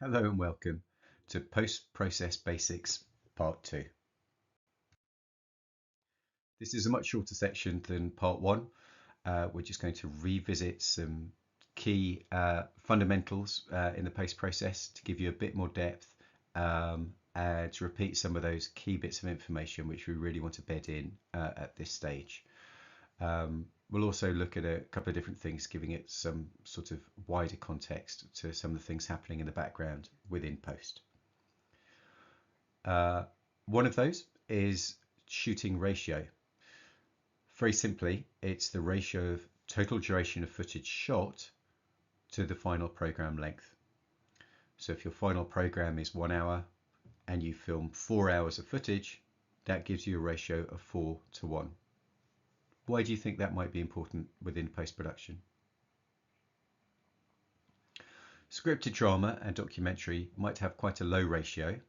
Hello and welcome to Post-Process Basics Part 2. This is a much shorter section than Part 1. We're just going to revisit some key fundamentals in the post-process to give you a bit more depth and to repeat some of those key bits of information which we really want to bed in at this stage. We'll also look at a couple of different things, giving it some sort of wider context to some of the things happening in the background within post. One of those is shooting ratio. Very simply, it's the ratio of total duration of footage shot to the final program length. So if your final program is 1 hour and you film 4 hours of footage, that gives you a ratio of 4:1. Why do you think that might be important within post-production? Scripted drama and documentary might have quite a low ratio,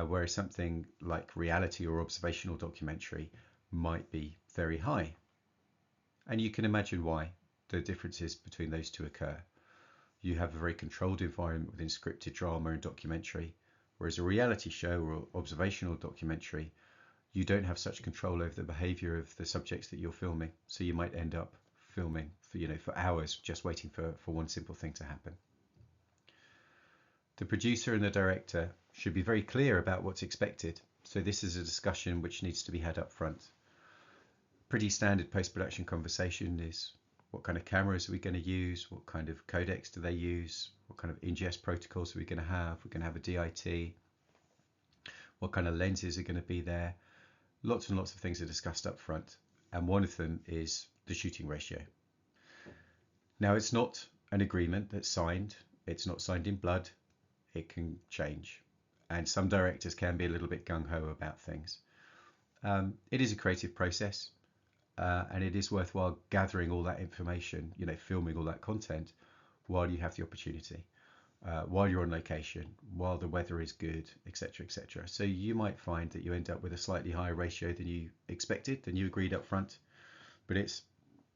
whereas something like reality or observational documentary might be very high. And you can imagine why the differences between those two occur. You have a very controlled environment within scripted drama and documentary, whereas a reality show or observational documentary, you don't have such control over the behavior of the subjects that you're filming. So you might end up filming for hours just waiting for one simple thing to happen. The producer and the director should be very clear about what's expected. So this is a discussion which needs to be had up front. Pretty standard post-production conversation is what kind of cameras are we going to use? What kind of codecs do they use? What kind of ingest protocols are we going to have? We're going to have a DIT. What kind of lenses are going to be there? Lots and lots of things are discussed up front. And one of them is the shooting ratio. Now, it's not an agreement that's signed. It's not signed in blood. It can change. And some directors can be a little bit gung-ho about things. It is a creative process. And it is worthwhile gathering all that information, filming all that content while you have the opportunity, while you're on location, while the weather is good, etc., etc. So you might find that you end up with a slightly higher ratio than you expected, than you agreed up front. But it's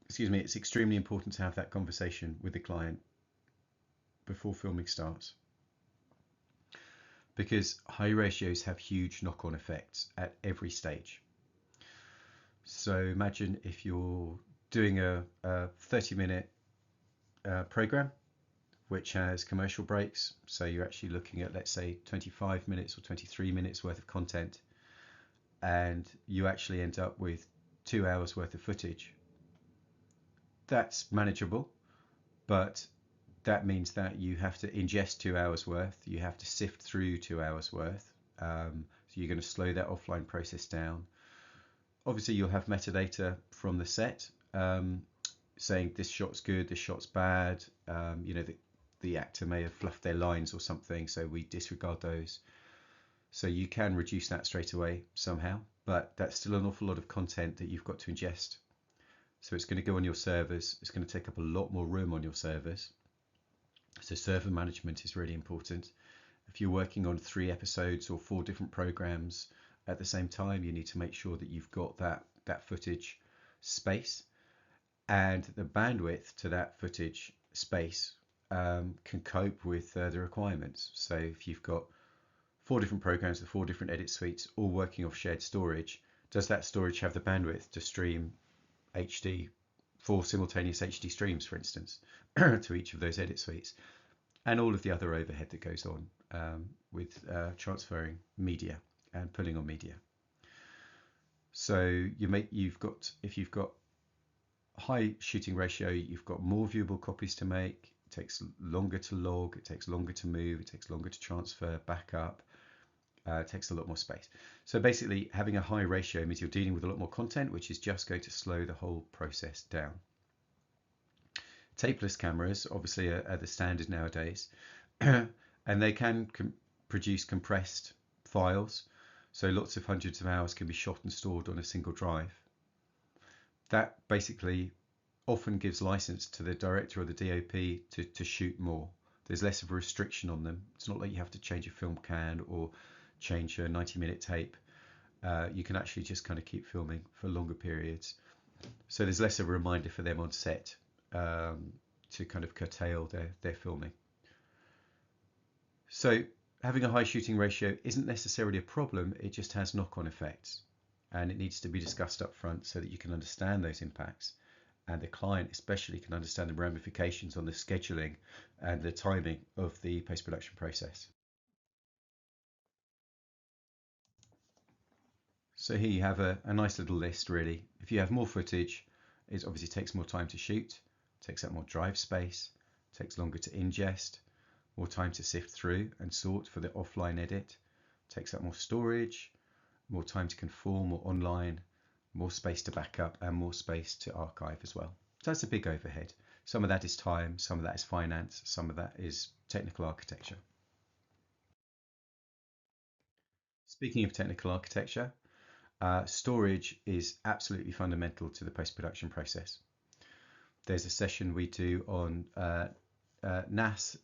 extremely important to have that conversation with the client before filming starts, because high ratios have huge knock-on effects at every stage. So imagine if you're doing a 30-minute program which has commercial breaks. So you're actually looking at, let's say, 25 minutes or 23 minutes worth of content, and you actually end up with 2 hours worth of footage. That's manageable, but that means that you have to ingest 2 hours worth. You have to sift through 2 hours worth. So you're going to slow that offline process down. Obviously, you'll have metadata from the set saying this shot's good, this shot's bad. The actor may have fluffed their lines or something, so we disregard those. So you can reduce that straight away somehow, but that's still an awful lot of content that you've got to ingest. So it's going to go on your servers. It's going to take up a lot more room on your servers. So server management is really important. If you're working on 3 episodes or 4 different programs at the same time, you need to make sure that you've got that footage space, and the bandwidth to that footage space can cope with the requirements. So if you've got 4 different programs with 4 different edit suites all working off shared storage, does that storage have the bandwidth to stream HD, 4 simultaneous HD streams, for instance, to each of those edit suites, and all of the other overhead that goes on with transferring media and pulling on media. So if you've got high shooting ratio, you've got more viewable copies to make. It takes longer to log. It takes longer to move. It takes longer to transfer back up. It takes a lot more space. So basically, having a high ratio means you're dealing with a lot more content, which is just going to slow the whole process down. Tapeless cameras obviously are the standard nowadays, and they can produce compressed files. So lots of hundreds of hours can be shot and stored on a single drive. That basically often gives license to the director or the DOP to shoot more. There's less of a restriction on them. It's not like you have to change a film can or change a 90-minute tape. You can actually just kind of keep filming for longer periods. So there's less of a reminder for them on set to kind of curtail their filming. So having a high shooting ratio isn't necessarily a problem, it just has knock-on effects. And it needs to be discussed up front so that you can understand those impacts. And the client especially can understand the ramifications on the scheduling and the timing of the post-production process. So here you have a nice little list really. If you have more footage, it obviously takes more time to shoot, takes up more drive space, takes longer to ingest, more time to sift through and sort for the offline edit, takes up more storage, more time to conform or online, more space to back up and more space to archive as well. So that's a big overhead. Some of that is time, some of that is finance, some of that is technical architecture. Speaking of technical architecture, storage is absolutely fundamental to the post-production process. There's a session we do on NAS,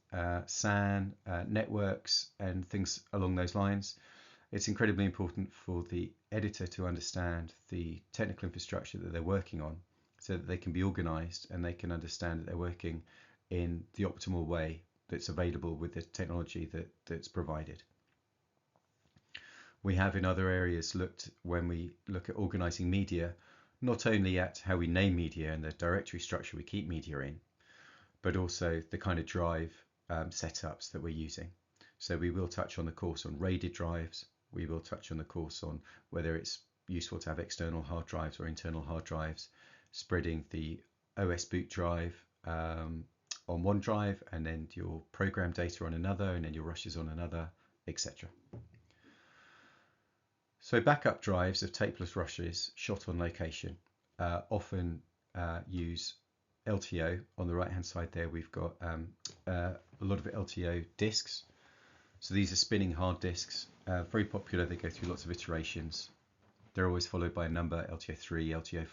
SAN, networks, and things along those lines. It's incredibly important for the editor to understand the technical infrastructure that they're working on so that they can be organized and they can understand that they're working in the optimal way that's available with the technology that's provided. We have in other areas looked, when we look at organizing media, not only at how we name media and the directory structure we keep media in, but also the kind of drive setups that we're using. So we will touch on the course on RAIDed drives. We will touch on the course on whether it's useful to have external hard drives or internal hard drives, spreading the OS boot drive on one drive and then your program data on another and then your rushes on another, etc. So backup drives of tapeless rushes shot on location often use LTO. On the right hand side there we've got a lot of LTO disks. So these are spinning hard disks, very popular. They go through lots of iterations. They're always followed by a number, LTO3,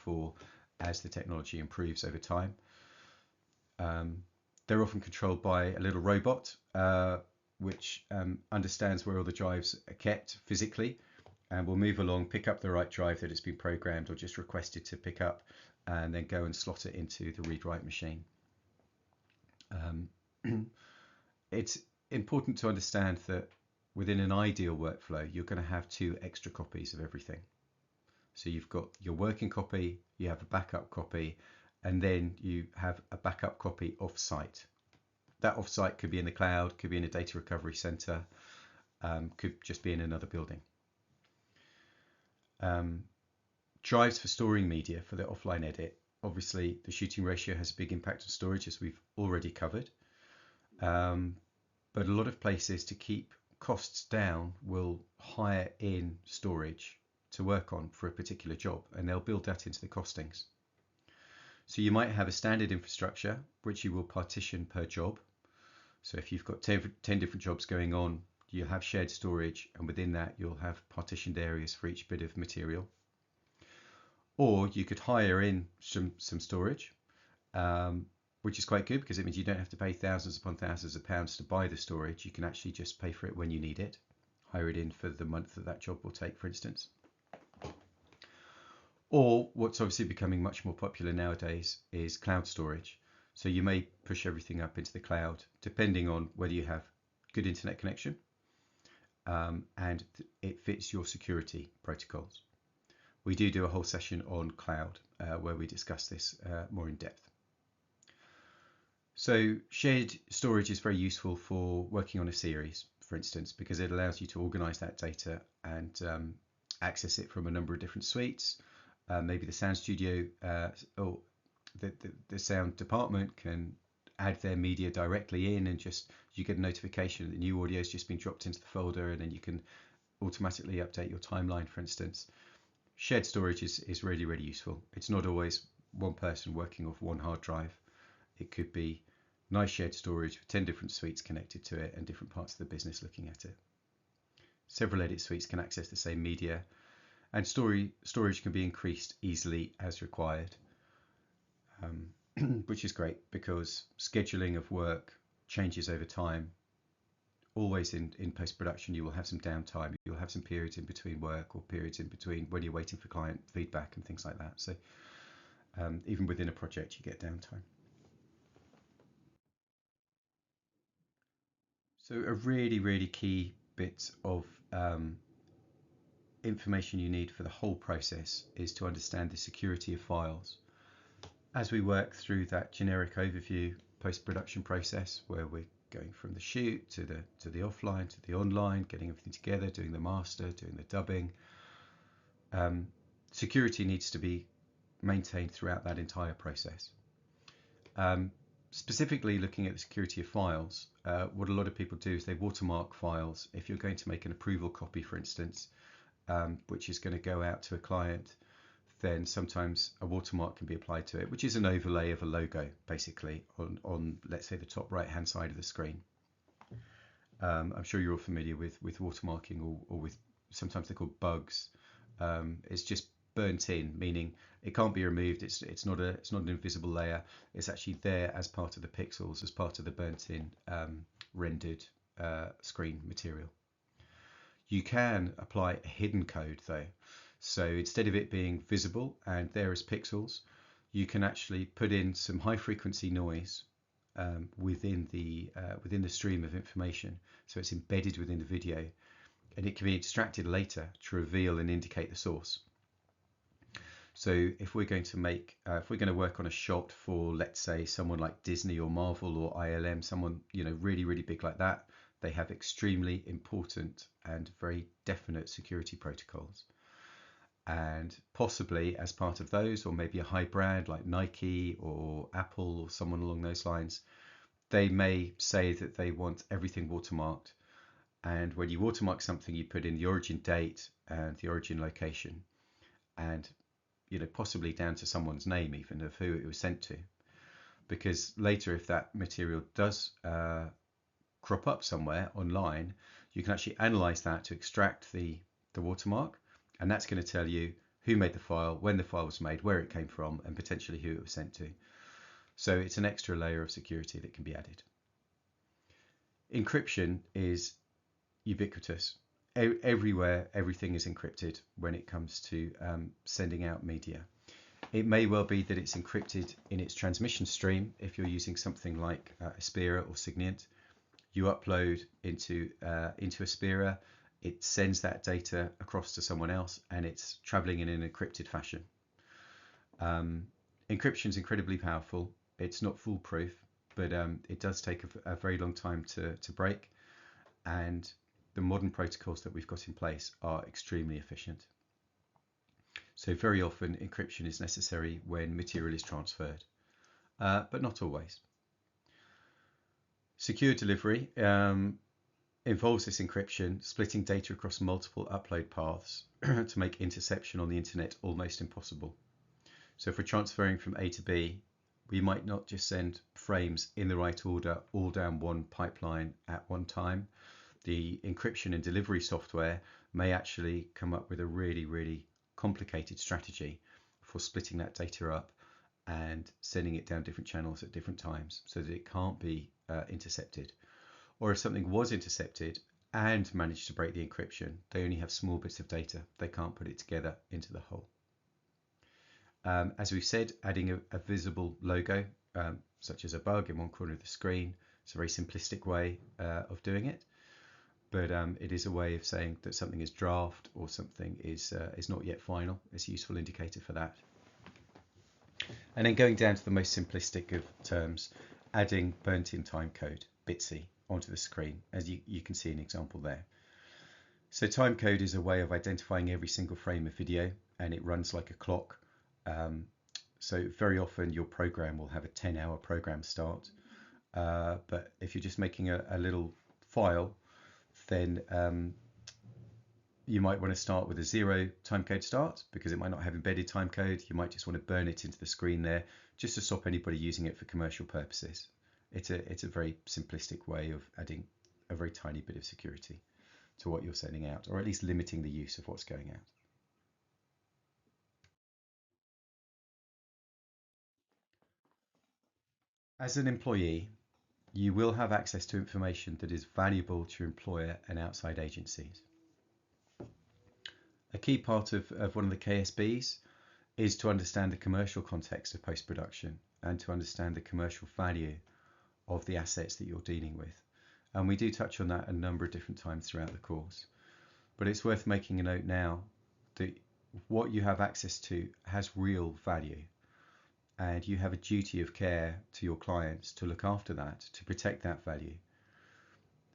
LTO4, as the technology improves over time. They're often controlled by a little robot which understands where all the drives are kept physically and will move along, pick up the right drive that it's been programmed or just requested to pick up, and then go and slot it into the read-write machine. It's important to understand that within an ideal workflow, you're going to have 2 extra copies of everything. So you've got your working copy, you have a backup copy, and then you have a backup copy off-site. That off-site could be in the cloud, could be in a data recovery center, could just be in another building. Drives for storing media for the offline edit. Obviously, the shooting ratio has a big impact on storage, as we've already covered. But a lot of places, to keep costs down, will hire in storage to work on for a particular job, and they'll build that into the costings. So you might have a standard infrastructure which you will partition per job. So if you've got 10 different jobs going on, you'll have shared storage, and within that you'll have partitioned areas for each bit of material. Or you could hire in some storage, which is quite good because it means you don't have to pay thousands upon thousands of pounds to buy the storage. You can actually just pay for it when you need it, hire it in for the month that job will take, for instance. Or what's obviously becoming much more popular nowadays is cloud storage. So you may push everything up into the cloud, depending on whether you have good internet connection and it fits your security protocols. We do a whole session on cloud where we discuss this more in depth. So shared storage is very useful for working on a series, for instance, because it allows you to organize that data and access it from a number of different suites. Maybe the sound studio or the sound department can add their media directly in, and just you get a notification that the new audio has just been dropped into the folder, and then you can automatically update your timeline, for instance. Shared storage is really, really useful. It's not always one person working off one hard drive. It could be nice shared storage with 10 different suites connected to it and different parts of the business looking at it. Several edit suites can access the same media, and storage can be increased easily as required, which is great because scheduling of work changes over time. Always in post-production you will have some downtime, you'll have some periods in between work or periods in between when you're waiting for client feedback and things like that. So even within a project you get downtime. So a really key bit of information you need for the whole process is to understand the security of files. As we work through that generic overview post-production process where we're going from the shoot to the offline to the online, getting everything together, doing the master, doing the dubbing, security needs to be maintained throughout that entire process. Specifically looking at the security of files, what a lot of people do is they watermark files. If you're going to make an approval copy, for instance, which is going to go out to a client, then sometimes a watermark can be applied to it, which is an overlay of a logo, basically, on let's say the top right-hand side of the screen. I'm sure you're all familiar with watermarking, or with, sometimes they're called bugs. It's just burnt in, meaning it can't be removed. It's not an invisible layer. It's actually there as part of the pixels, as part of the burnt in rendered screen material. You can apply a hidden code though. So instead of it being visible and there as pixels, you can actually put in some high frequency noise within the stream of information. So it's embedded within the video, and it can be extracted later to reveal and indicate the source. So if we're going to make, if we're going to work on a shot for, let's say, someone like Disney or Marvel or ILM, someone, you know, really big like that, they have extremely important and very definite security protocols. And possibly as part of those, or maybe a high brand like Nike or Apple or someone along those lines, they may say that they want everything watermarked. And when you watermark something, you put in the origin date and the origin location, and, you know, possibly down to someone's name even of who it was sent to. Because later, if that material does crop up somewhere online, you can actually analyze that to extract the watermark, and that's going to tell you who made the file, when the file was made, where it came from, and potentially who it was sent to. So it's an extra layer of security that can be added. Encryption is ubiquitous. Everywhere, everything is encrypted when it comes to sending out media. It may well be that it's encrypted in its transmission stream. If you're using something like Aspera or Signient, you upload into Aspera, it sends that data across to someone else, and it's traveling in an encrypted fashion. Encryption is incredibly powerful. It's not foolproof, but it does take a very long time to break, and the modern protocols that we've got in place are extremely efficient. So very often encryption is necessary when material is transferred, but not always. Secure delivery involves this encryption, splitting data across multiple upload paths to make interception on the internet almost impossible. So if we're transferring from A to B, we might not just send frames in the right order all down one pipeline at one time. The encryption and delivery software may actually come up with a really complicated strategy for splitting that data up and sending it down different channels at different times so that it can't be intercepted. Or if something was intercepted and managed to break the encryption, they only have small bits of data. They can't put it together into the whole. As we've said, adding a visible logo, such as a bug in one corner of the screen, it's a very simplistic way of doing it. But it is a way of saying that something is draft or something is not yet final. It's a useful indicator for that. And then going down to the most simplistic of terms, adding burnt-in timecode, BITSI, onto the screen, as you can see an example there. So timecode is a way of identifying every single frame of video, and it runs like a clock. So very often your program will have a 10-hour program start, but if you're just making a little file, then you might want to start with a 0 timecode start because it might not have embedded timecode. You might just want to burn it into the screen there just to stop anybody using it for commercial purposes. It's a very simplistic way of adding a very tiny bit of security to what you're sending out, or at least limiting the use of what's going out. As an employee, you will have access to information that is valuable to your employer and outside agencies. A key part of one of the KSBs is to understand the commercial context of post-production and to understand the commercial value of the assets that you're dealing with. And we do touch on that a number of different times throughout the course. But it's worth making a note now that what you have access to has real value, and you have a duty of care to your clients to look after that, to protect that value.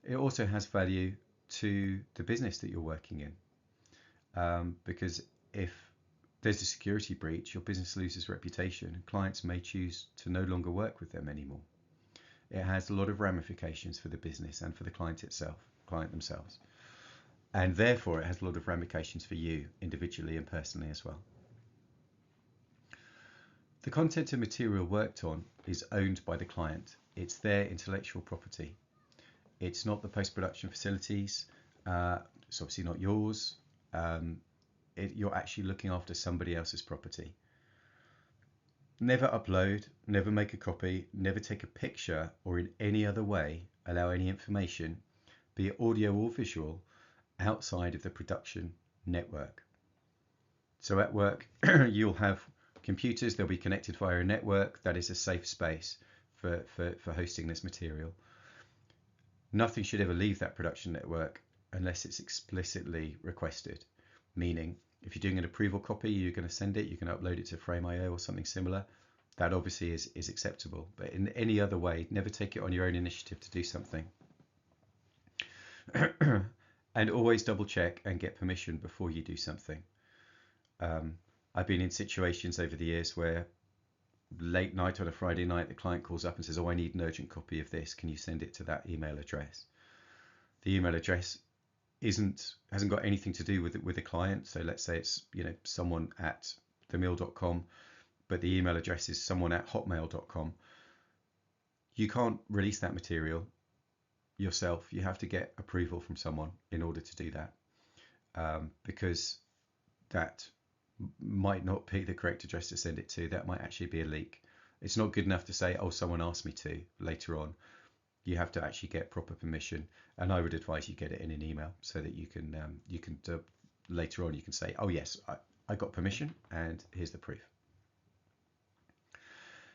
It also has value to the business that you're working in, because if there's a security breach, your business loses reputation, and clients may choose to no longer work with them anymore. It has a lot of ramifications for the business and for the client themselves. And therefore, it has a lot of ramifications for you individually and personally as well. The content and material worked on is owned by the client. It's their intellectual property. It's not the post-production facilities. It's obviously not yours. You're actually looking after somebody else's property. Never upload, never make a copy, never take a picture, or in any other way allow any information, be it audio or visual, outside of the production network. So at work, you'll have computers, they'll be connected via a network. That is a safe space for hosting this material. Nothing should ever leave that production network unless it's explicitly requested, meaning if you're doing an approval copy, you're going to send it, you can upload it to Frame.io or something similar. That obviously is acceptable, but in any other way, never take it on your own initiative to do something. And always double check and get permission before you do something. I've been in situations over the years where late night on a Friday night, the client calls up and says, oh, I need an urgent copy of this. Can you send it to that email address? The email address hasn't got anything to do with the client. So let's say it's someone at themill.com, but the email address is someone at hotmail.com. You can't release that material yourself. You have to get approval from someone in order to do that, because that might not be the correct address to send it to. That might actually be a leak. It's not good enough to say, oh, someone asked me to later on. You have to actually get proper permission, and I would advise you get it in an email so that you can later on you can say, oh yes, I got permission and here's the proof.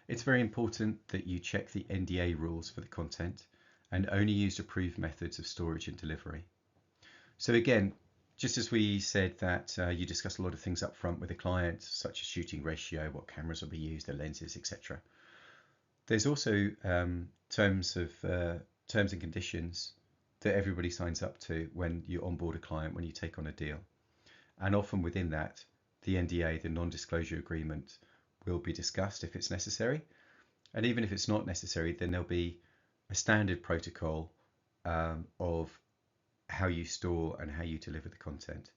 It's very important that you check the NDA rules for the content and only use approved methods of storage and delivery. So again, just as we said that you discuss a lot of things up front with the client, such as shooting ratio, what cameras will be used, the lenses, etc. There's also terms and conditions that everybody signs up to when you onboard a client, when you take on a deal. And often within that, the NDA, the non-disclosure agreement, will be discussed if it's necessary. And even if it's not necessary, then there'll be a standard protocol of how you store and how you deliver the content.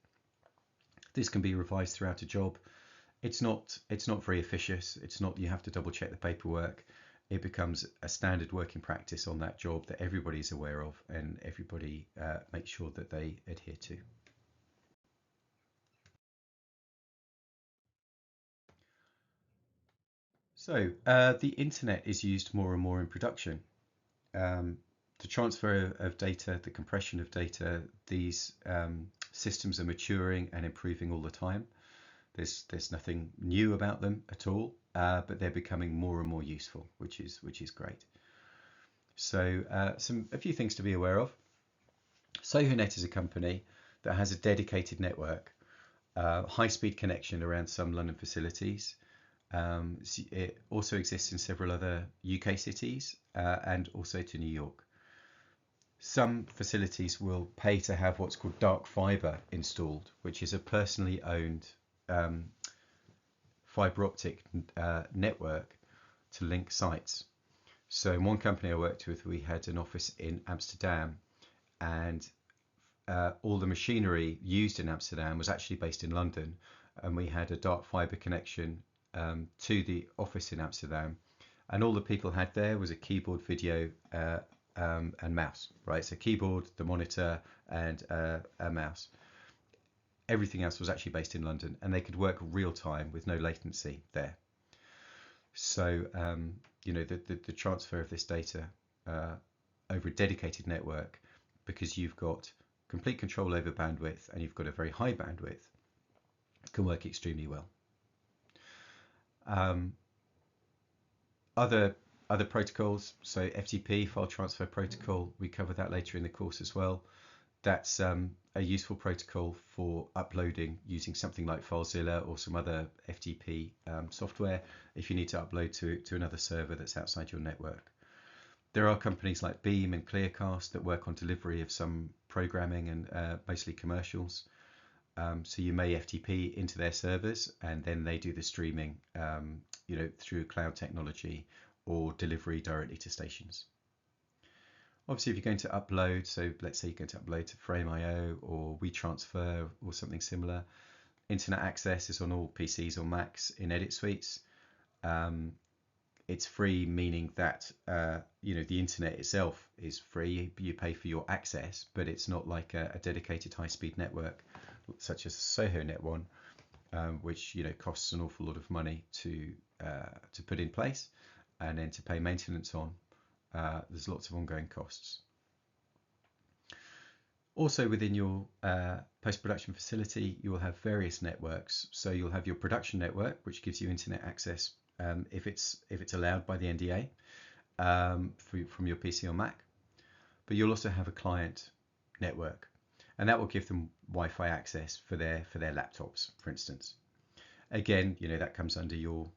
This can be revised throughout a job. It's not very officious. It's not, you have to double check the paperwork. It becomes a standard working practice on that job that everybody's aware of and everybody makes sure that they adhere to. So the internet is used more and more in production. The transfer of data, the compression of data, these systems are maturing and improving all the time. There's nothing new about them at all, but they're becoming more and more useful, which is great. So a few things to be aware of. SohoNet is a company that has a dedicated network, high-speed connection around some London facilities. It also exists in several other UK cities and also to New York. Some facilities will pay to have what's called dark fiber installed, which is a personally owned fiber optic network to link sites. So in one company I worked with, we had an office in Amsterdam, and all the machinery used in Amsterdam was actually based in London, and we had a dark fiber connection to the office in Amsterdam, and all the people had there was a keyboard, video and mouse, right? So keyboard, the monitor, and a mouse. Everything else was actually based in London, and they could work real time with no latency there. So the transfer of this data over a dedicated network, because you've got complete control over bandwidth and you've got a very high bandwidth, can work extremely well. Other other protocols, so FTP, file transfer protocol, we cover that later in the course as well. That's a useful protocol for uploading using something like FileZilla or some other FTP software if you need to upload to another server that's outside your network. There are companies like Beam and Clearcast that work on delivery of some programming and mostly commercials. So you may FTP into their servers and then they do the streaming through cloud technology or delivery directly to stations. Obviously, if you're going to upload, so let's say you're going to upload to Frame.io or WeTransfer or something similar, internet access is on all PCs or Macs in Edit Suites. It's free, meaning that the internet itself is free. You pay for your access, but it's not like a dedicated high-speed network such as SohoNet one, which costs an awful lot of money to put in place and then to pay maintenance on. There's lots of ongoing costs. Also within your post-production facility, you will have various networks. So you'll have your production network, which gives you internet access if it's allowed by the NDA from your PC or Mac. But you'll also have a client network, and that will give them Wi-Fi access for their laptops, for instance. Again, that comes under your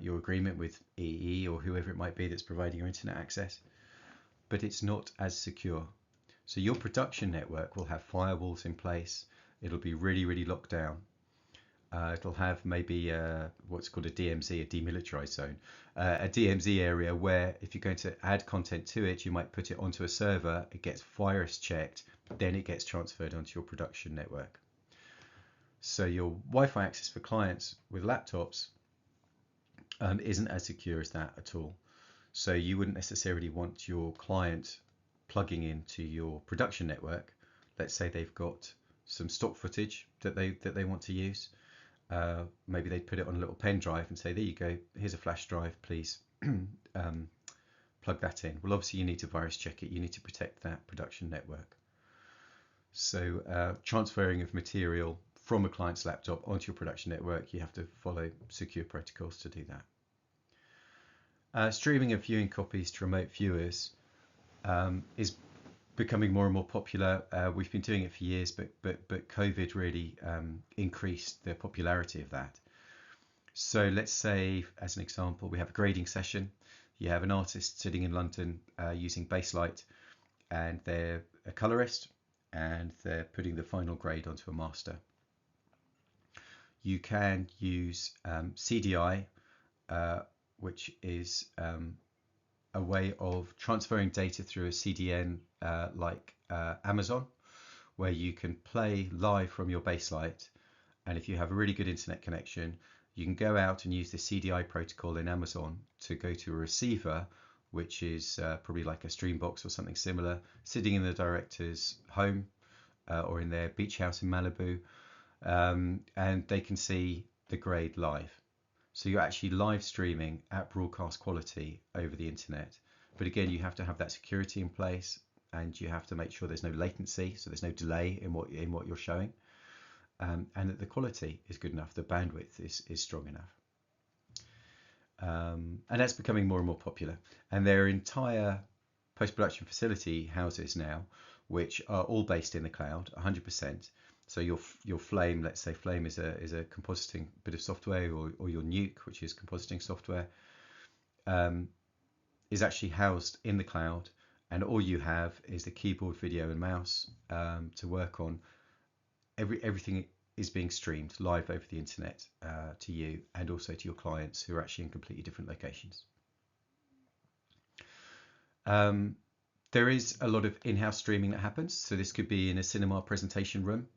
agreement with EE or whoever it might be that's providing your internet access, but it's not as secure. So your production network will have firewalls in place. It'll be really, really locked down. It'll have maybe what's called a DMZ, a demilitarized zone, a DMZ area where if you're going to add content to it, you might put it onto a server, it gets virus checked, then it gets transferred onto your production network. So your Wi-Fi access for clients with laptops isn't as secure as that at all. So you wouldn't necessarily want your client plugging into your production network. Let's say they've got some stock footage that they want to use. Maybe they'd put it on a little pen drive and say, there you go, here's a flash drive, please plug that in. Well, obviously you need to virus check it. You need to protect that production network. So transferring of material from a client's laptop onto your production network, you have to follow secure protocols to do that. Streaming of viewing copies to remote viewers is becoming more and more popular. We've been doing it for years, but COVID really increased the popularity of that. So let's say, as an example, we have a grading session. You have an artist sitting in London using Baselight, and they're a colorist, and they're putting the final grade onto a master. You can use CDI, which is a way of transferring data through a CDN like Amazon, where you can play live from your Baselight, and if you have a really good internet connection, you can go out and use the CDI protocol in Amazon to go to a receiver, which is probably like a Streambox or something similar, sitting in the director's home or in their beach house in Malibu, and they can see the grade live. So you're actually live streaming at broadcast quality over the internet. But again, you have to have that security in place, and you have to make sure there's no latency, so there's no delay in what you're showing, and that the quality is good enough, the bandwidth is strong enough. And that's becoming more and more popular. And there are entire post-production facility houses now, which are all based in the cloud, 100%. So your Flame, let's say Flame is a compositing bit of software, or your Nuke, which is compositing software, is actually housed in the cloud, and all you have is the keyboard, video, and mouse to work on. Everything is being streamed live over the internet to you, and also to your clients who are actually in completely different locations. There is a lot of in-house streaming that happens. So this could be in a cinema presentation room.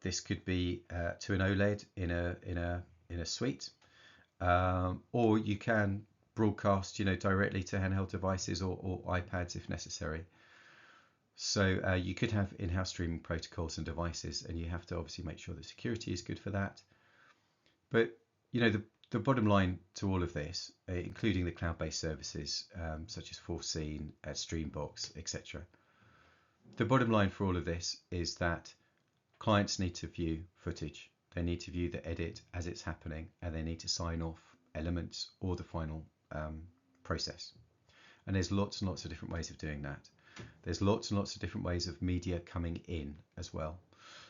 This could be to an OLED in a suite, or you can broadcast, directly to handheld devices or iPads if necessary. So you could have in-house streaming protocols and devices, and you have to obviously make sure the security is good for that. But the bottom line to all of this, including the cloud-based services such as Foreseen, Streambox, etc. The bottom line for all of this is that clients need to view footage. They need to view the edit as it's happening, and they need to sign off elements or the final process. And there's lots and lots of different ways of doing that. There's lots and lots of different ways of media coming in as well.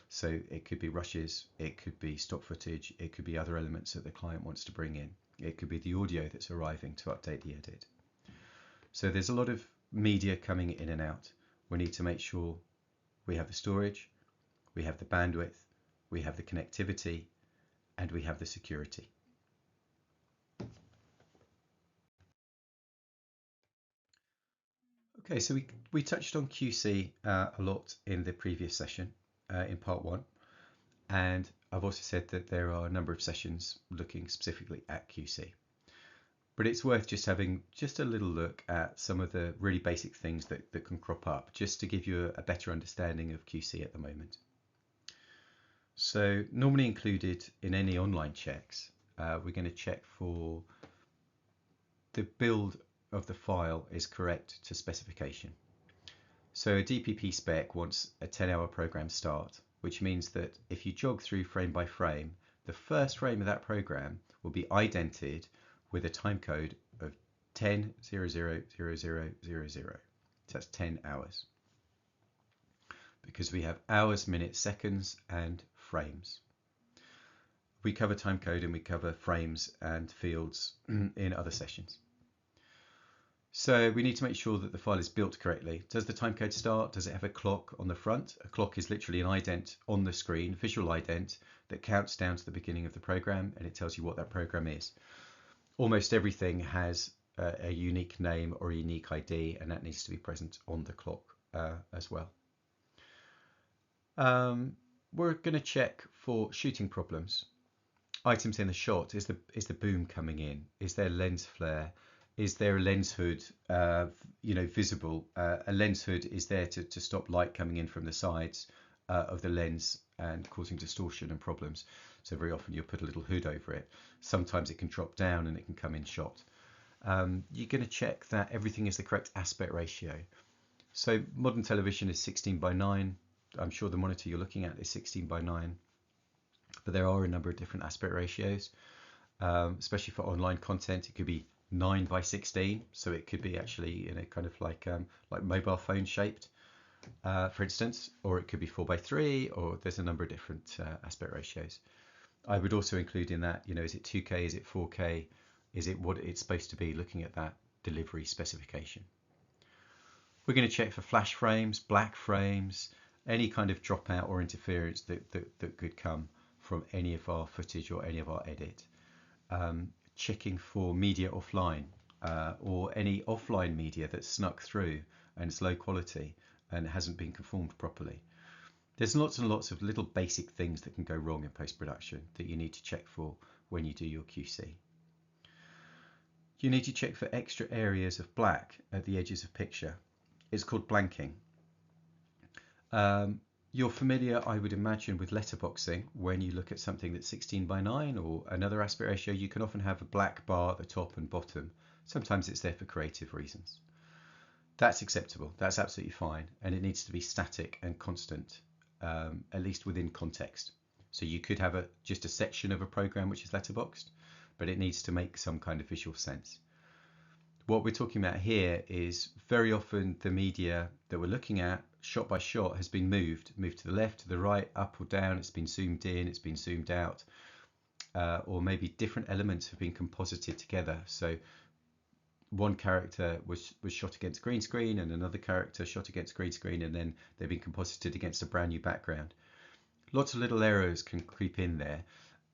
So it could be rushes, it could be stock footage, it could be other elements that the client wants to bring in. It could be the audio that's arriving to update the edit. So there's a lot of media coming in and out. We need to make sure we have the storage, we have the bandwidth, we have the connectivity, and we have the security. Okay, so we touched on QC a lot in the previous session, in part 1, and I've also said that there are a number of sessions looking specifically at QC. But it's worth just having just a little look at some of the really basic things that can crop up, just to give you a better understanding of QC at the moment. So normally included in any online checks, we're going to check for the build of the file is correct to specification. So a DPP spec wants a 10-hour program start, which means that if you jog through frame by frame, the first frame of that program will be idented with a time code of 10:00:00:00. So that's 10 hours. Because we have hours, minutes, seconds, and frames. We cover time code and we cover frames and fields in other sessions. So we need to make sure that the file is built correctly. Does the timecode start? Does it have a clock on the front? A clock is literally an ident on the screen, visual ident, that counts down to the beginning of the program, and it tells you what that program is. Almost everything has a unique name or a unique ID, and that needs to be present on the clock as well. We're going to check for shooting problems. Items in the shot. Is the boom coming in? Is there lens flare? Is there a lens hood, visible? A lens hood is there to stop light coming in from the sides of the lens and causing distortion and problems. So very often you'll put a little hood over it. Sometimes it can drop down and it can come in shot. You're going to check that everything is the correct aspect ratio. So modern television is 16:9. I'm sure the monitor you're looking at is 16:9. But there are a number of different aspect ratios, especially for online content. It could be 9:16, so it could be actually kind of like mobile phone shaped, for instance, or it could be 4:3, or there's a number of different aspect ratios. I would also include in that, is it 2K, is it 4K, is it what it's supposed to be, looking at that delivery specification. We're going to check for flash frames, black frames, any kind of dropout or interference that could come from any of our footage or any of our edit. Checking for media offline or any offline media that's snuck through and it's low quality and hasn't been conformed properly. There's lots and lots of little basic things that can go wrong in post-production that you need to check for when you do your QC. You need to check for extra areas of black at the edges of picture. It's called blanking. You're familiar, I would imagine, with letterboxing. When you look at something that's 16:9 or another aspect ratio, you can often have a black bar at the top and bottom. Sometimes it's there for creative reasons. That's acceptable, that's absolutely fine, and it needs to be static and constant, at least within context. So you could have just a section of a program which is letterboxed, but it needs to make some kind of visual sense. What we're talking about here is very often the media that we're looking at, shot by shot, has been moved to the left, to the right, up or down. It's been zoomed in, it's been zoomed out, or maybe different elements have been composited together. So one character was shot against green screen and another character shot against green screen, and then they've been composited against a brand new background. Lots of little errors can creep in there,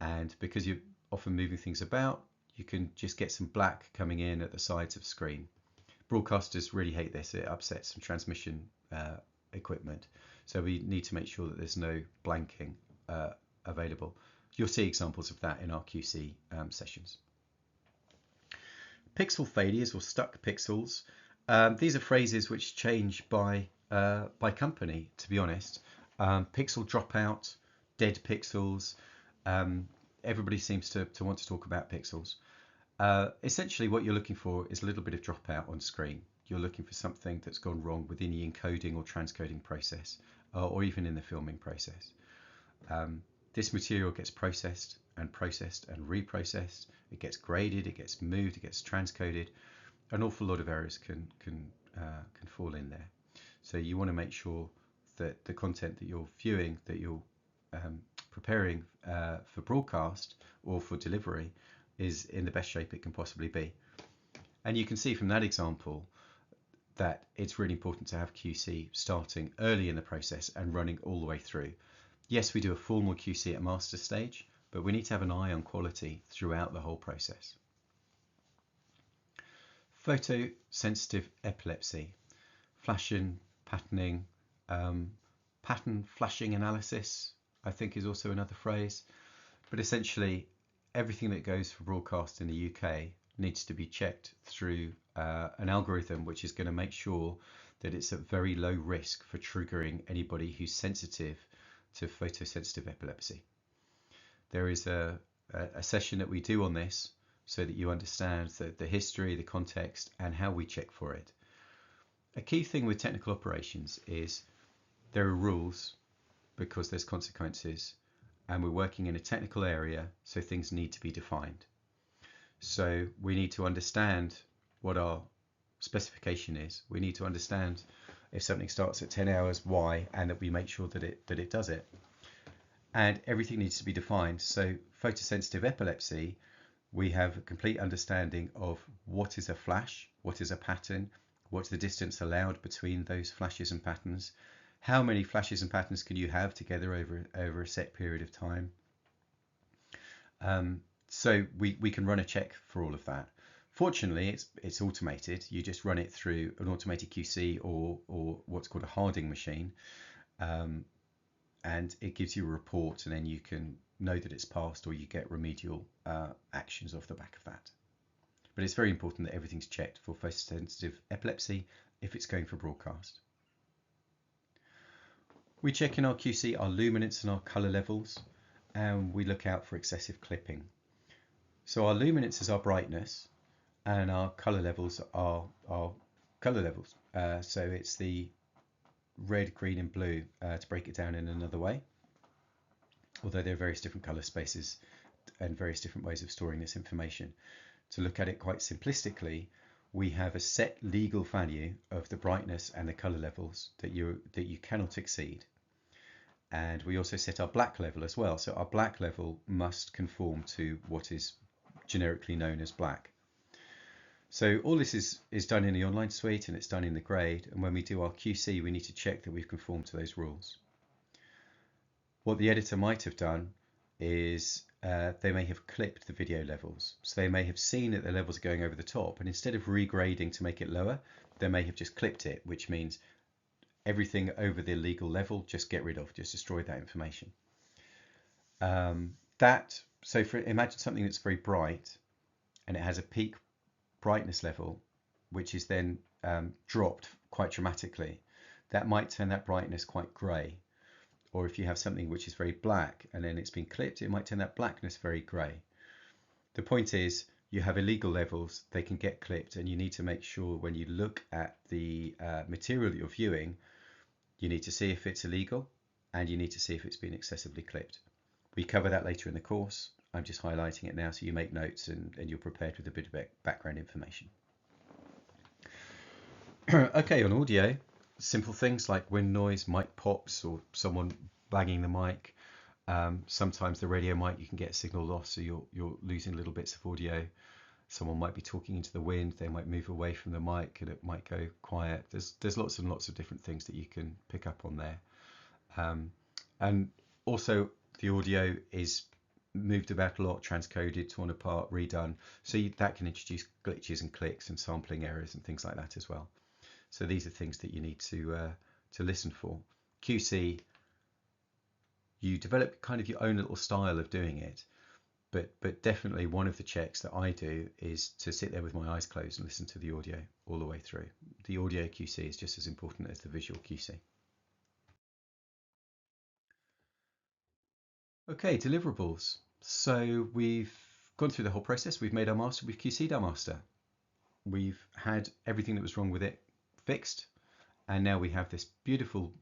and because you're often moving things about, you can just get some black coming in at the sides of screen. Broadcasters really hate this. It upsets some transmission equipment. So we need to make sure that there's no blanking available. You'll see examples of that in our QC sessions. Pixel failures or stuck pixels. These are phrases which change by company, to be honest. Pixel dropout, dead pixels. Everybody seems to want to talk about pixels. Essentially what you're looking for is a little bit of dropout on screen. You're looking for something that's gone wrong within the encoding or transcoding process, or even in the filming process. This material gets processed and reprocessed. It gets graded, it gets moved, it gets transcoded, an awful lot of errors can fall in there. So you want to make sure that the content that you're viewing, that you're preparing for broadcast or for delivery, is in the best shape it can possibly be. And you can see from that example that it's really important to have QC starting early in the process and running all the way through. Yes, we do a formal QC at master stage, but we need to have an eye on quality throughout the whole process. Photosensitive epilepsy, flashing, patterning, pattern flashing analysis, I think is also another phrase. But essentially, everything that goes for broadcast in the UK needs to be checked through an algorithm which is going to make sure that it's at very low risk for triggering anybody who's sensitive to photosensitive epilepsy. There is a session that we do on this so that you understand the history, the context, and how we check for it. A key thing with technical operations is there are rules because there's consequences, and we're working in a technical area, so things need to be defined. So we need to understand what our specification is. We need to understand if something starts at 10 hours, why, and that we make sure that it does it. And everything needs to be defined. So photosensitive epilepsy, we have a complete understanding of what is a flash, what is a pattern, what's the distance allowed between those flashes and patterns, how many flashes and patterns can you have together over a set period of time. So we can run a check for all of that. Fortunately, it's automated. You just run it through an automated QC or what's called a Harding machine, and it gives you a report, and then you can know that it's passed, or you get remedial actions off the back of that. But it's very important that everything's checked for photosensitive epilepsy if it's going for broadcast. We check in our QC our luminance and our colour levels, and we look out for excessive clipping. So our luminance is our brightness, and our colour levels are our colour levels. So it's the red, green and blue, to break it down in another way, although there are various different colour spaces and various different ways of storing this information. To look at it quite simplistically, we have a set legal value of the brightness and the colour levels that you cannot exceed. And we also set our black level as well. So our black level must conform to what is generically known as black. So all this is done in the online suite, and it's done in the grade. And when we do our QC, we need to check that we've conformed to those rules. What the editor might have done is they may have clipped the video levels. So they may have seen that the levels are going over the top, and instead of regrading to make it lower, they may have just clipped it, which means everything over the legal level, just get rid of, just destroy that information. So imagine something that's very bright and it has a peak brightness level, which is then dropped quite dramatically. That might turn that brightness quite grey. Or if you have something which is very black and then it's been clipped, it might turn that blackness very grey. The point is, you have illegal levels, they can get clipped, and you need to make sure when you look at the material that you're viewing, you need to see if it's illegal, and you need to see if it's been excessively clipped. We cover that later in the course. I'm just highlighting it now so you make notes and you're prepared with a bit of background information. Okay, on audio, simple things like wind noise, mic pops, or someone banging the mic. Sometimes the radio mic, you can get signal loss, so you're losing little bits of audio. Someone might be talking into the wind, they might move away from the mic and it might go quiet. There's lots and lots of different things that you can pick up on there. And also the audio is moved about a lot, transcoded, torn apart, redone. So that can introduce glitches and clicks and sampling errors and things like that as well. So these are things that you need to listen for. QC, you develop kind of your own little style of doing it. But definitely one of the checks that I do is to sit there with my eyes closed and listen to the audio all the way through. The audio QC is just as important as the visual QC. Okay, deliverables. So we've gone through the whole process. We've made our master, we've QC'd our master. We've had everything that was wrong with it fixed. And now we have this beautiful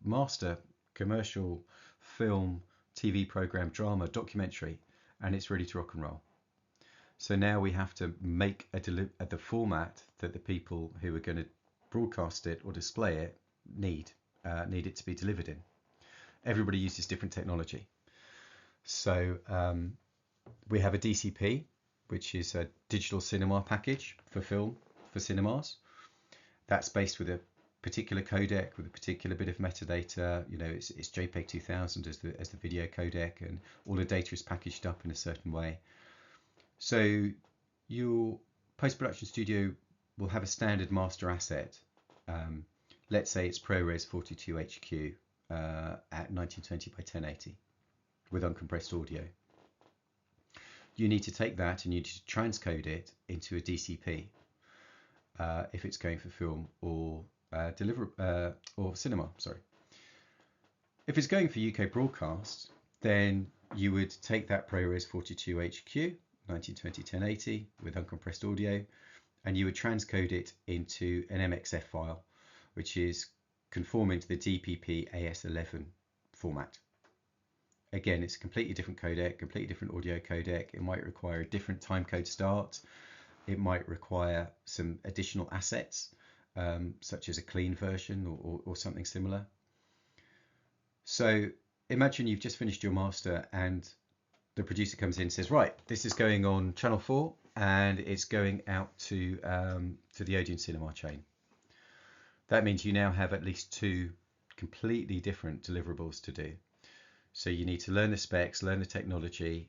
master commercial film, TV program, drama, documentary, and it's ready to rock and roll. So now we have to make the format that the people who are going to broadcast it or display it need it to be delivered in. Everybody uses different technology. So we have a DCP, which is a digital cinema package for film for cinemas. That's based with a particular codec with a particular bit of metadata. You know, it's JPEG 2000 as the video codec, and all the data is packaged up in a certain way. So your post-production studio will have a standard master asset. Let's say it's ProRes 42HQ at 1920 by 1080 with uncompressed audio. You need to take that and you need to transcode it into a DCP if it's going for film or or cinema. Sorry. If it's going for UK broadcast, then you would take that ProRes 42HQ 1920 1080 with uncompressed audio, and you would transcode it into an MXF file, which is conforming to the DPP AS11 format. Again, it's a completely different codec, completely different audio codec. It might require a different timecode start. It might require some additional assets, such as a clean version or something similar. So imagine you've just finished your master and the producer comes in and says, right, this is going on channel 4 and it's going out to the Odeon Cinema chain. That means you now have at least 2 completely different deliverables to do. So you need to learn the specs, learn the technology,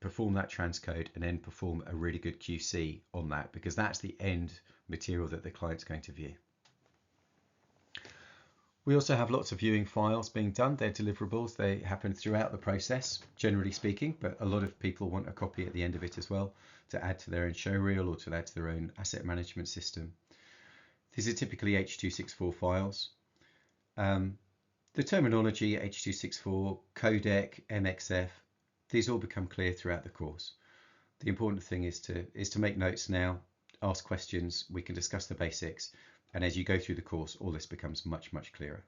perform that transcode, and then perform a really good QC on that, because that's the end material that the client's going to view. We also have lots of viewing files being done. They're deliverables. They happen throughout the process, generally speaking, but a lot of people want a copy at the end of it as well to add to their own showreel or to add to their own asset management system. These are typically H.264 files. The terminology, H.264, codec, MXF, these all become clear throughout the course. The important thing is to make notes now, ask questions, we can discuss the basics, and as you go through the course, all this becomes much, much clearer.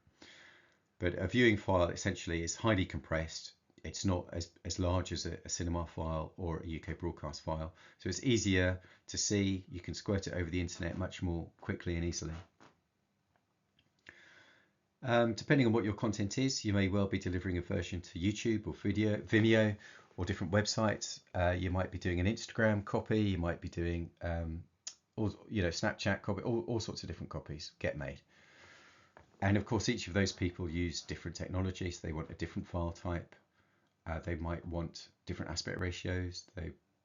But a viewing file essentially is highly compressed. It's not as large as a cinema file or a UK broadcast file. So it's easier to see. You can squirt it over the internet much more quickly and easily. Depending on what your content is, you may well be delivering a version to YouTube or Vimeo or different websites. You might be doing an Instagram copy. You might be doing Snapchat copy, all sorts of different copies get made. And of course, each of those people use different technologies. They want a different file type. They might want different aspect ratios.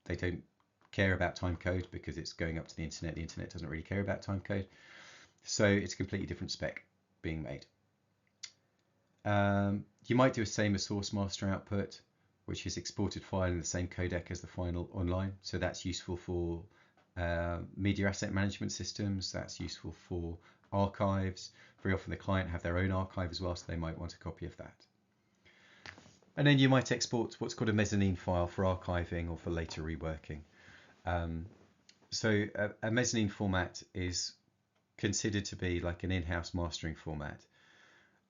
They don't care about timecode because it's going up to the internet. The internet doesn't really care about timecode. So it's a completely different spec being made. You might do a same as source master output, which is exported file in the same codec as the final online. So that's useful for media asset management systems. That's useful for archives. Very often the client have their own archive as well, so they might want a copy of that. And then you might export what's called a mezzanine file for archiving or for later reworking. So a mezzanine format is considered to be like an in-house mastering format,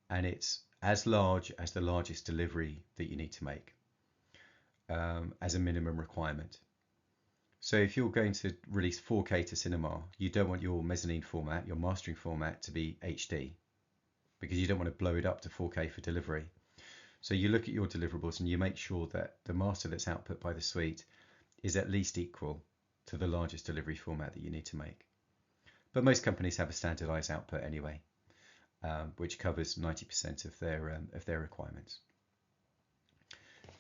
and it's as large as the largest delivery that you need to make as a minimum requirement. So if you're going to release 4K to cinema, you don't want your mezzanine format, your mastering format, to be HD, because you don't want to blow it up to 4K for delivery. So you look at your deliverables and you make sure that the master that's output by the suite is at least equal to the largest delivery format that you need to make. But most companies have a standardized output anyway, which covers 90% of their requirements.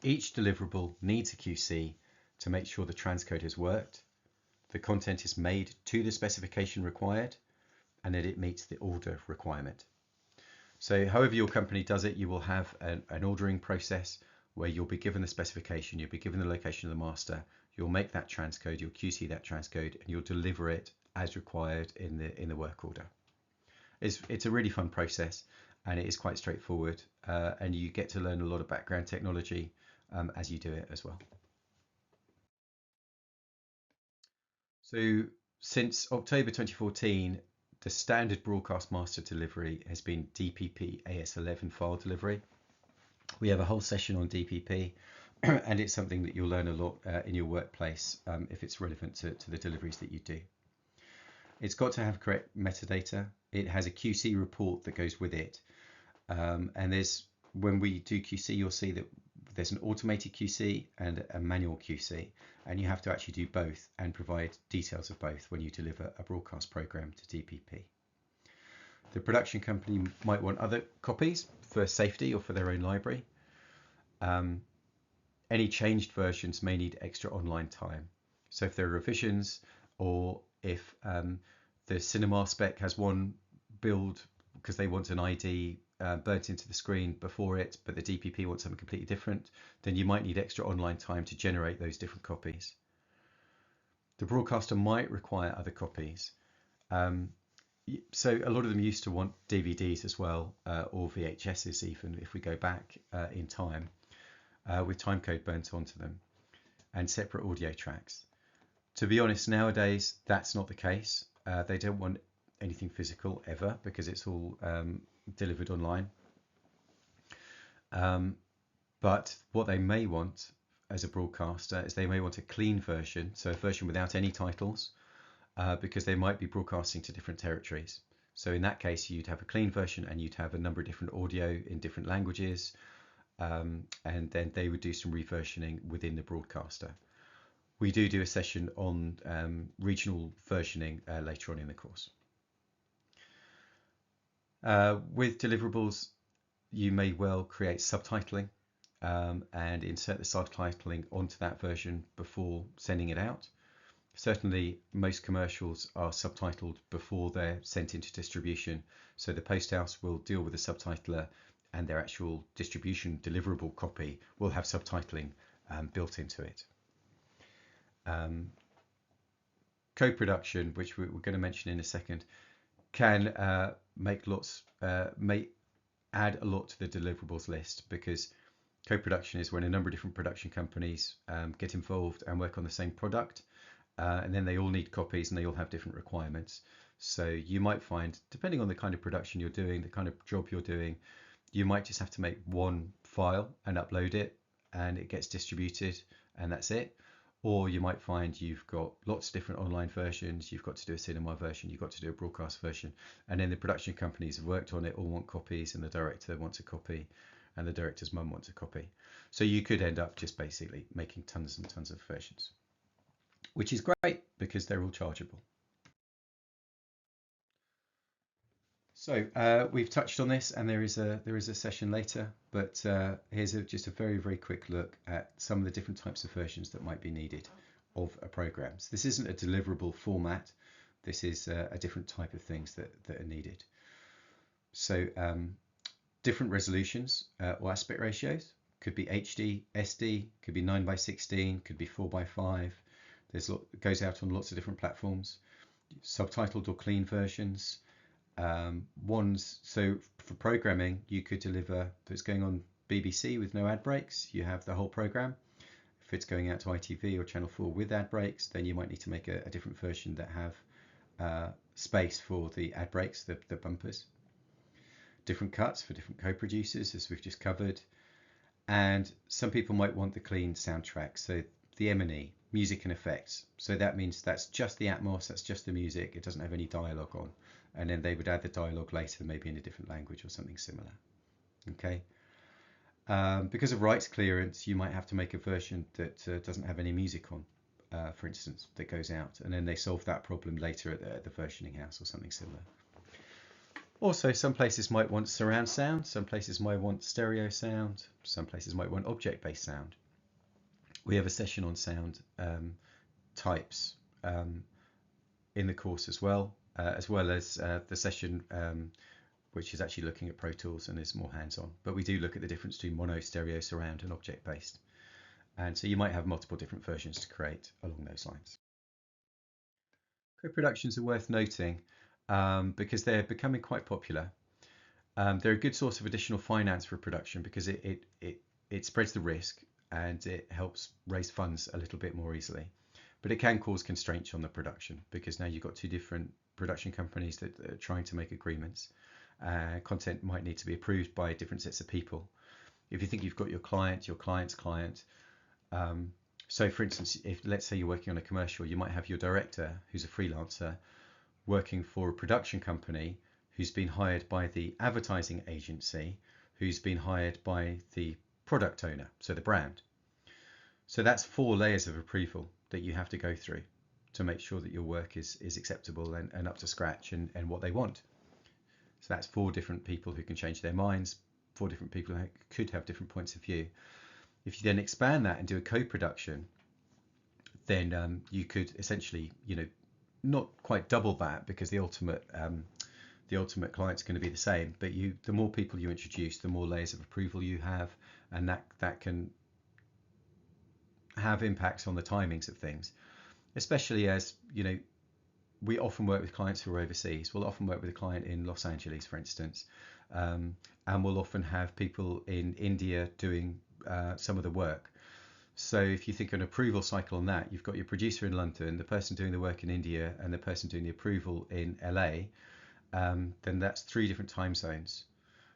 Each deliverable needs a QC to make sure the transcode has worked, the content is made to the specification required, and that it meets the order requirement. So however your company does it, you will have an ordering process where you'll be given the specification, you'll be given the location of the master, you'll make that transcode, you'll QC that transcode, and you'll deliver it as required in the work order. It's a really fun process, and it is quite straightforward, and you get to learn a lot of background technology as you do it as well. So since October 2014, the standard broadcast master delivery has been DPP AS11 file delivery. We have a whole session on DPP, and it's something that you'll learn a lot in your workplace if it's relevant to the deliveries that you do. It's got to have correct metadata. It has a QC report that goes with it. And when we do QC, you'll see that there's an automated QC and a manual QC, and you have to actually do both and provide details of both when you deliver a broadcast program to DPP. The production company might want other copies for safety or for their own library. Any changed versions may need extra online time. So if there are revisions, or if the cinema spec has one build because they want an ID burnt into the screen before it, but the DPP wants something completely different, then you might need extra online time to generate those different copies. The broadcaster might require other copies. So a lot of them used to want DVDs as well, or VHSs even, if we go back in time, with timecode burnt onto them, and separate audio tracks. To be honest, nowadays that's not the case. They don't want anything physical ever because it's all delivered online. But what they may want as a broadcaster is they may want a clean version, so a version without any titles, because they might be broadcasting to different territories. So in that case, you'd have a clean version and you'd have a number of different audio in different languages, and then they would do some reversioning within the broadcaster. We do a session on regional versioning later on in the course. With deliverables, you may well create subtitling and insert the subtitling onto that version before sending it out. Certainly, most commercials are subtitled before they're sent into distribution, so the post house will deal with the subtitler, and their actual distribution deliverable copy will have subtitling built into it. Co-production, which we're going to mention in a second, can may add a lot to the deliverables list, because co-production is when a number of different production companies get involved and work on the same product, and then they all need copies and they all have different requirements. So you might find, depending on the kind of production you're doing, the kind of job you're doing, you might just have to make one file and upload it and it gets distributed and that's it. Or you might find you've got lots of different online versions, you've got to do a cinema version, you've got to do a broadcast version, and then the production companies have worked on it, all want copies, and the director wants a copy, and the director's mum wants a copy. So you could end up just basically making tons and tons of versions, which is great because they're all chargeable. So we've touched on this, and there is a session later, but here's just a very, very quick look at some of the different types of versions that might be needed of a program. So this isn't a deliverable format. This is a different type of things that are needed. So different resolutions or aspect ratios could be HD, SD, could be 9:16, could be 4:5. It goes out on lots of different platforms. Subtitled or clean versions. So for programming, you could deliver, if it's going on BBC with no ad breaks, you have the whole program. If it's going out to ITV or Channel 4 with ad breaks, then you might need to make a different version that have space for the ad breaks, the bumpers. Different cuts for different co-producers, as we've just covered. And some people might want the clean soundtrack, so the M&E, music and effects. So that means that's just the Atmos, that's just the music, it doesn't have any dialogue on. And then they would add the dialogue later, maybe in a different language or something similar. Okay. Because of rights clearance, you might have to make a version that doesn't have any music on, for instance, that goes out, and then they solve that problem later at the versioning house or something similar. Also, some places might want surround sound, some places might want stereo sound, some places might want object-based sound. We have a session on sound types in the course as well as the session which is actually looking at Pro Tools and is more hands-on. But we do look at the difference between mono, stereo, surround and object-based. And so you might have multiple different versions to create along those lines. Co-productions are worth noting because they're becoming quite popular. They're a good source of additional finance for production because it spreads the risk and it helps raise funds a little bit more easily. But it can cause constraints on the production because now you've got two different production companies that are trying to make agreements. Content might need to be approved by different sets of people. If you think you've got your client's client, So for instance, if let's say you're working on a commercial, you might have your director who's a freelancer working for a production company who's been hired by the advertising agency, who's been hired by the product owner, so the brand. So that's 4 layers of approval that you have to go through to make sure that your work is acceptable and up to scratch and what they want. So that's 4 different people who can change their minds, 4 different people who could have different points of view. If you then expand that and do a co-production, then you could essentially, not quite double that, because the ultimate client's going to be the same. But the more people you introduce, the more layers of approval you have, and that can have impacts on the timings of things, especially as we often work with clients who are overseas. We'll often work with a client in Los Angeles, for instance, and we'll often have people in India doing some of the work. So if you think of an approval cycle on that, you've got your producer in London, the person doing the work in India, and the person doing the approval in LA. Then that's 3 different time zones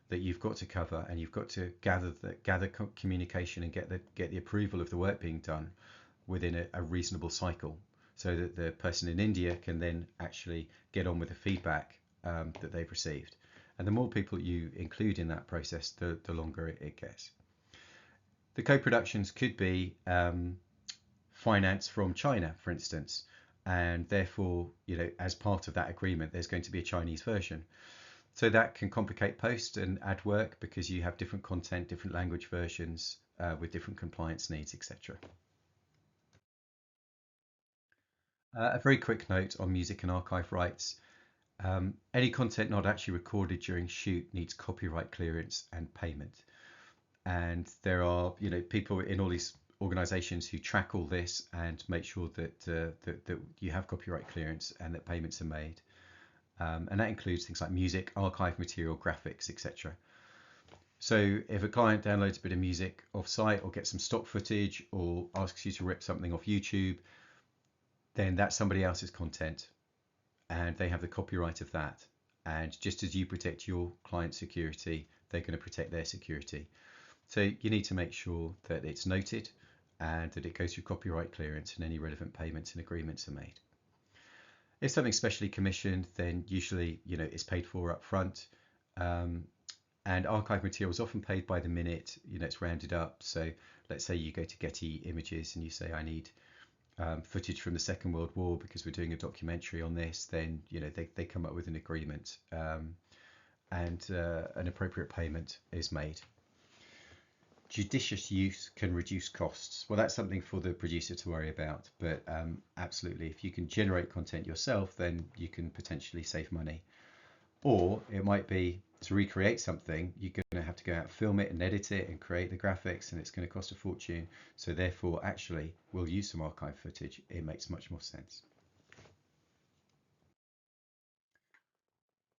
that you've got to cover, and you've got to gather communication and get the approval of the work being done within a reasonable cycle, so that the person in India can then actually get on with the feedback that they've received. And the more people you include in that process, the longer it gets. The co-productions could be finance from China, for instance, and therefore, as part of that agreement, there's going to be a Chinese version. So that can complicate post and ad work, because you have different content, different language versions with different compliance needs, etc. A very quick note on music and archive rights. Any content not actually recorded during shoot needs copyright clearance and payment. And there are, people in all these organizations who track all this and make sure that you have copyright clearance and that payments are made. And that includes things like music, archive material, graphics, etc. So if a client downloads a bit of music off-site, or gets some stock footage, or asks you to rip something off YouTube, then that's somebody else's content, and they have the copyright of that. And just as you protect your client's security, they're going to protect their security. So you need to make sure that it's noted and that it goes through copyright clearance, and any relevant payments and agreements are made. If something's specially commissioned, then usually it's paid for up front. And archive material is often paid by the minute. It's rounded up. So let's say you go to Getty Images and you say, I need footage from the Second World War because we're doing a documentary on this. Then they come up with an agreement, and an appropriate payment is made. Judicious use can reduce costs. Well, that's something for the producer to worry about, but absolutely, if you can generate content yourself, then you can potentially save money. Or it might be to recreate something, you're going to have to go out, film it and edit it and create the graphics, and it's going to cost a fortune. So therefore, actually, we'll use some archive footage. It makes much more sense.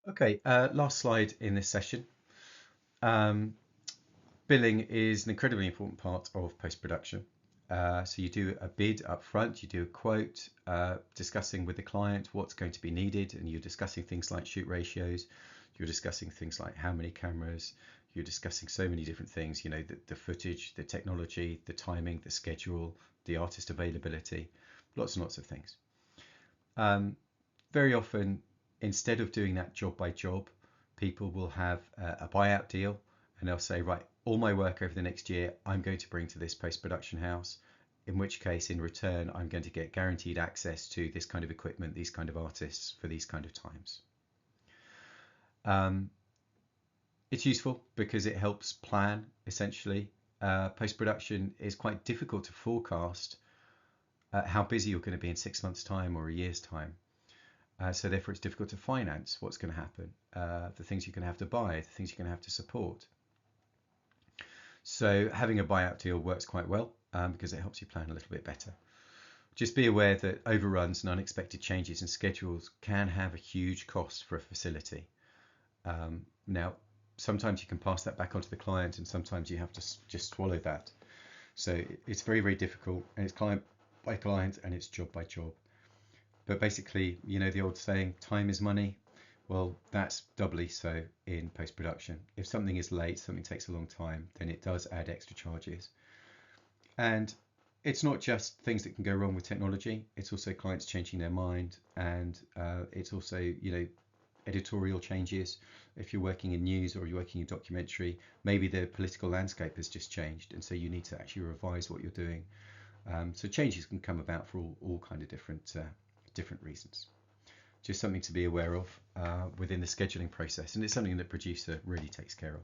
Okay, last slide in this session. Billing is an incredibly important part of post-production. So you do a bid up front, you do a quote, discussing with the client what's going to be needed, and you're discussing things like shoot ratios, you're discussing things like how many cameras, you're discussing so many different things, the footage, the technology, the timing, the schedule, the artist availability, lots and lots of things. Very often, instead of doing that job by job, people will have a buyout deal, and they'll say, right, all my work over the next year, I'm going to bring to this post-production house, in which case, in return, I'm going to get guaranteed access to this kind of equipment, these kind of artists for these kind of times. It's useful because it helps plan, essentially. Post-production is quite difficult to forecast how busy you're going to be in 6 months' time or a year's time. So therefore, it's difficult to finance what's going to happen, the things you're going to have to buy, the things you're going to have to support. So having a buyout deal works quite well because it helps you plan a little bit better. Just be aware that overruns and unexpected changes in schedules can have a huge cost for a facility. Now, sometimes you can pass that back onto the client, and sometimes you have to just swallow that. So it's very, very difficult, and it's client by client, and it's job by job. But basically, the old saying, time is money. Well, that's doubly so in post-production. If something is late, something takes a long time, then it does add extra charges. And it's not just things that can go wrong with technology. It's also clients changing their mind, and it's also, editorial changes. If you're working in news or you're working in documentary, maybe the political landscape has just changed, and so you need to actually revise what you're doing. So changes can come about for all kind of different reasons. Just something to be aware of within the scheduling process, and it's something that producer really takes care of.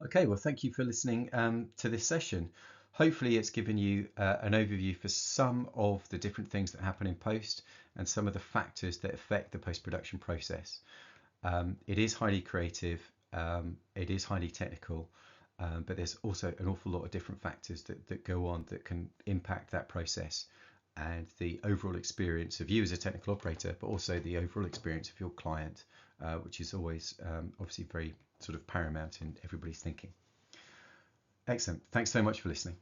Okay, well, thank you for listening to this session. Hopefully it's given you an overview for some of the different things that happen in post and some of the factors that affect the post-production process. It is highly creative, it is highly technical, but there's also an awful lot of different factors that go on that can impact that process and the overall experience of you as a technical operator, but also the overall experience of your client, which is always obviously very sort of paramount in everybody's thinking. Excellent. Thanks so much for listening.